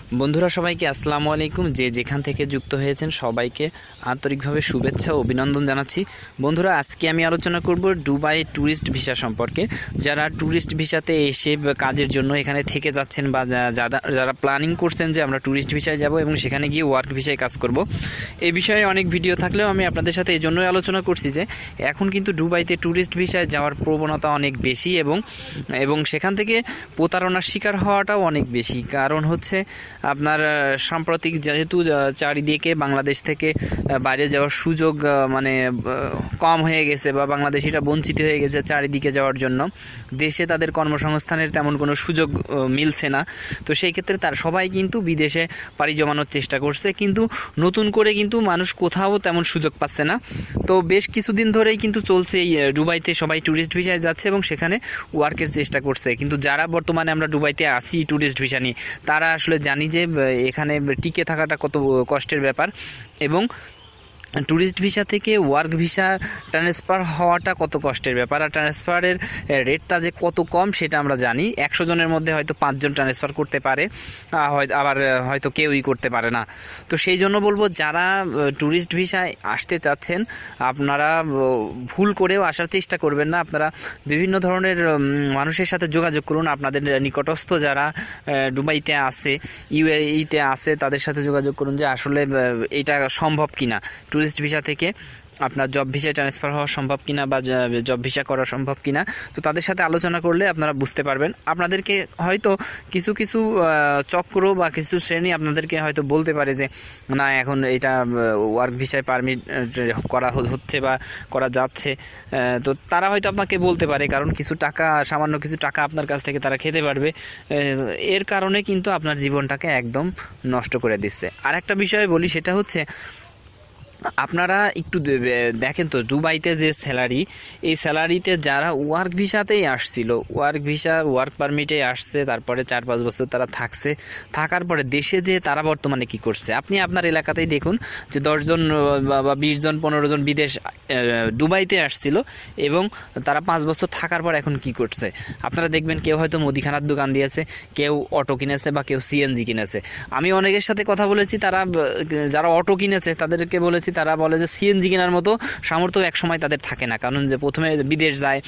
বন্ধুরা সবাইকে আসসালামু আলাইকুম। যে যেখান থেকে যুক্ত হয়েছেন সবাইকে আন্তরিকভাবে শুভেচ্ছা ও অভিনন্দন জানাচ্ছি। বন্ধুরা, আজকে আমি আলোচনা করব দুবাই ট্যুরিস্ট ভিসা সম্পর্কে। যারা ট্যুরিস্ট ভিসাতে এসে কাজের জন্য এখানে থেকে যাচ্ছেন বা যারা প্ল্যানিং করছেন যে আমরা ট্যুরিস্ট ভিসায় যাব এবং সেখানে গিয়ে ওয়ার্ক ভিসায় কাজ করব, এই বিষয়ে অনেক ভিডিও থাকলেও আমি আপনাদের সাথে এই জন্যই আলোচনা করছি যে এখন কিন্তু দুবাইতে ট্যুরিস্ট ভিসায় যাওয়ার প্রবণতা অনেক বেশি এবং সেখান থেকে প্রতারণার শিকার হওয়াটাও অনেক বেশি। কারণ হচ্ছে আপনার সাম্প্রতিক যেহেতু চারিদিকে বাংলাদেশ থেকে বাইরে যাওয়ার সুযোগ কম হয়ে গেছে বা বাংলাদেশিরা বঞ্চিত হয়ে গেছে চারিদিকে যাওয়ার জন্য, দেশে তাদের কর্মসংস্থানের তেমন কোনো সুযোগ মিলছে না। তো সেই ক্ষেত্রে সবাই কিন্তু বিদেশে পাড়ি জমানোর চেষ্টা করছে, কিন্তু নতুন করে কিন্তু মানুষ কোথাও তেমন সুযোগ পাচ্ছে না। তো বেশ কিছুদিন ধরেই কিন্তু চলছে এই দুবাইতে সবাই ট্যুরিস্ট ভিসায় যাচ্ছে এবং সেখানে ওয়ার্কের চেষ্টা করছে। কিন্তু যারা বর্তমানে আমরা দুবাইতে আসি ট্যুরিস্ট ভিসা নিয়ে, তারা আসলে জানি যে এখানে টিকে থাকাটা কত কষ্টের ব্যাপার এবং ট্যুরিস্ট ভিসা থেকে ওয়ার্ক ভিসা ট্রান্সফার হওয়াটা কত কষ্টের ব্যাপার। আর ট্রান্সফারের রেটটা যে কত কম সেটা আমরা জানি। 100 জনের মধ্যে হয়তো 5 জন ট্রান্সফার করতে পারে, আবার হয়তো কেউই করতে পারে না। তো সেই জন্য বলবো, যারা ট্যুরিস্ট ভিসায় আসতে চাচ্ছেন আপনারা ভুল করেও আসার চেষ্টা করবেন না। আপনারা বিভিন্ন ধরনের মানুষের সাথে যোগাযোগ করুন। আপনাদের নিকটস্থ যারা দুবাইতে আছে, ইউএইতে আছে, তাদের সাথে যোগাযোগ করুন যে আসলে এটা সম্ভব কিনা, ট্যুরিস্ট ভিসা থেকে আপনার জব ভিসায় ট্রান্সফার হওয়া সম্ভব কিনা বা জব ভিসা করা সম্ভব কিনা। তো তাদের সাথে আলোচনা করলে আপনারা বুঝতে পারবেন। আপনাদেরকে হয়তো কিছু চক্র বা কিছু শ্রেণী আপনাদেরকে হয়তো বলতে পারে যে না, এখন এটা ওয়ার্ক ভিসায় পারমিট করা হচ্ছে বা করা যাচ্ছে। তো তারা হয়তো আপনাকে বলতে পারে, কারণ সামান্য কিছু টাকা আপনার কাছ থেকে তারা খেতে পারবে। এর কারণে কিন্তু আপনার জীবনটাকে একদম নষ্ট করে দিচ্ছে। আর একটা বিষয় বলি, সেটা হচ্ছে আপনারা একটু দেখেন তো দুবাইতে যে স্যালারি, এই স্যালারিতে যারা ওয়ার্ক ভিসাতেই আসছিল, ওয়ার্ক পারমিটেই আসছে, তারপরে 4-5 বছর তারা থাকার পরে দেশে যে তারা বর্তমানে কি করছে, আপনি আপনার এলাকাতেই দেখুন যে 10 জন বা 20 জন 15 জন বিদেশ দুবাইতে আসছিল এবং তারা 5 বছর থাকার পর এখন কি করছে আপনারা দেখবেন। কেউ হয়তো মুদিখানার দোকান দিয়েছে, কেউ অটো কিনেছে বা কেউ সিএনজি কিনেছে। আমি অনেকের সাথে কথা বলেছি, যারা অটো কিনেছে তাদেরকে বলেছি, তারা বলে যে সিএনজি কেনার মতো সামর্থ্য একসময় তাদের থাকে না। কারণ যে প্রথমে বিদেশ যায়,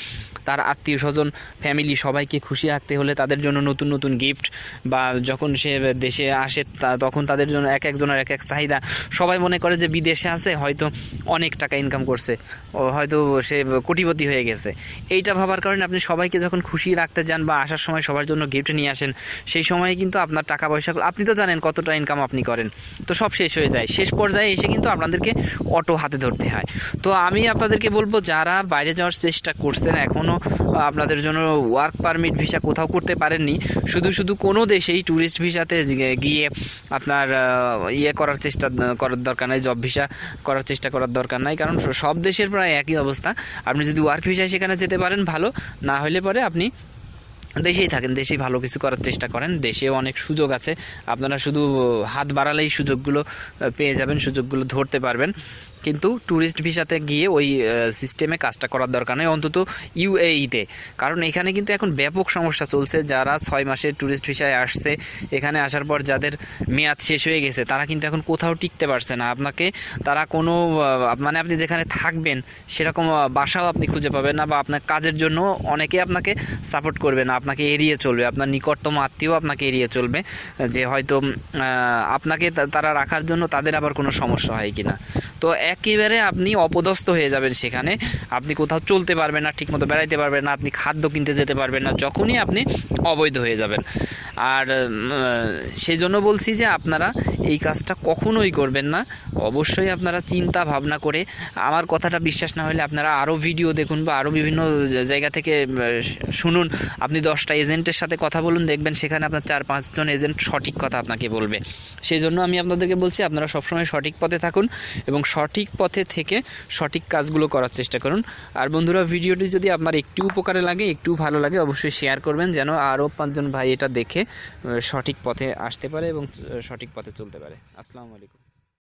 তার আত্মীয় স্বজন ফ্যামিলি সবাইকে খুশি রাখতে হলে তাদের জন্য নতুন নতুন গিফট, বা যখন সে দেশে আসে তখন তাদের জন্য এক একজনের এক এক চাহিদা। সবাই মনে করে যে বিদেশে আছে হয়তো অনেক টাকা ইনকাম করছে, হয়তো সে কোটিপতি হয়ে গেছে। এইটা ভাবার কারণে আপনি সবাইকে যখন খুশি রাখতে যান বা আসার সময় সবার জন্য গিফট নিয়ে আসেন, সেই সময়ে কিন্তু আপনার টাকা পয়সা, আপনি তো জানেন কতটা ইনকাম আপনি করেন, তো সব শেষ হয়ে যায়। শেষ পর্যায়ে এসে কিন্তু আপনাদেরকে অটো হাতে ধরতে হয়। তো আমি আপনাদেরকে বলবো, যারা বাইরে যাওয়ার চেষ্টা করছেন, এখনও আপনাদের জন্য ওয়ার্ক পারমিট ভিসা কোথাও করতে পারেননি, শুধু কোনো দেশেই ট্যুরিস্ট ভিসাতে গিয়ে আপনার করার চেষ্টা করার দরকার নাই, জব ভিসা করার চেষ্টা করার দরকার নাই। কারণ সব দেশের প্রায় একই অবস্থা। আপনি যদি ওয়ার্ক ভিসায় সেখানে যেতে পারেন ভালো, না হলে পরে আপনি দেশেই থাকেন, দেশেই ভালো কিছু করার চেষ্টা করেন। দেশেও অনেক সুযোগ আছে, আপনারা শুধু হাত বাড়ালেই সুযোগগুলো পেয়ে যাবেন, সুযোগগুলো ধরতে পারবেন। কিন্তু ট্যুরিস্ট ভিসাতে গিয়ে ওই সিস্টেমে কাজটা করার দরকার নেই, অন্তত ইউএইতে। কারণ এখানে কিন্তু এখন ব্যাপক সমস্যা চলছে। যারা 6 মাসের ট্যুরিস্ট ভিসায় আসছে, এখানে আসার পর যাদের মেয়াদ শেষ হয়ে গেছে, তারা কিন্তু এখন কোথাও টিকতে পারছে না। তারা কোনো আপনি যেখানে থাকবেন সেরকম বাসাও আপনি খুঁজে পাবেন না, বা আপনার কাজের জন্য অনেকে আপনাকে সাপোর্ট করবে না, আপনাকে এড়িয়ে চলবে। আপনার নিকটতম আত্মীয় আপনাকে এড়িয়ে চলবে, যে হয়তো আপনাকে তারা রাখার জন্য তাদের আবার কোনো সমস্যা হয় কিনা। তো একেবারে আপনি অপদস্থ হয়ে যাবেন সেখানে। আপনি কোথাও চলতে পারবেন না, ঠিকমতো বেড়াইতে পারবেন না, আপনি খাদ্য কিনতে যেতে পারবেন না, যখনই আপনি অবৈধ হয়ে যাবেন। আর সেই জন্য বলছি যে আপনারা এই কাজটা কখনোই করবেন না। অবশ্যই আপনারা চিন্তা ভাবনা করে, আমার কথাটা বিশ্বাস না হলে আপনারা আরও ভিডিও দেখুন বা আরও বিভিন্ন জায়গা থেকে শুনুন। আপনি 10টা এজেন্টের সাথে কথা বলুন, দেখবেন সেখানে আপনার 4-5 জন এজেন্ট সঠিক কথা আপনাকে বলবে। সেই জন্য আমি আপনাদেরকে বলছি, আপনারা সবসময় সঠিক পথে থাকুন এবং সঠিক পথে থেকে সঠিক কাজগুলো করার চেষ্টা করুন। আর বন্ধুরা, ভিডিওটি যদি আপনার একটু উপকারে লাগে, একটু ভালো লাগে, অবশ্যই শেয়ার করবেন, যেন আরও 5 জন ভাই এটা দেখে সঠিক পথে আসতে পারে এবং সঠিক পথে চলতে পারে। আসসালামু আলাইকুম।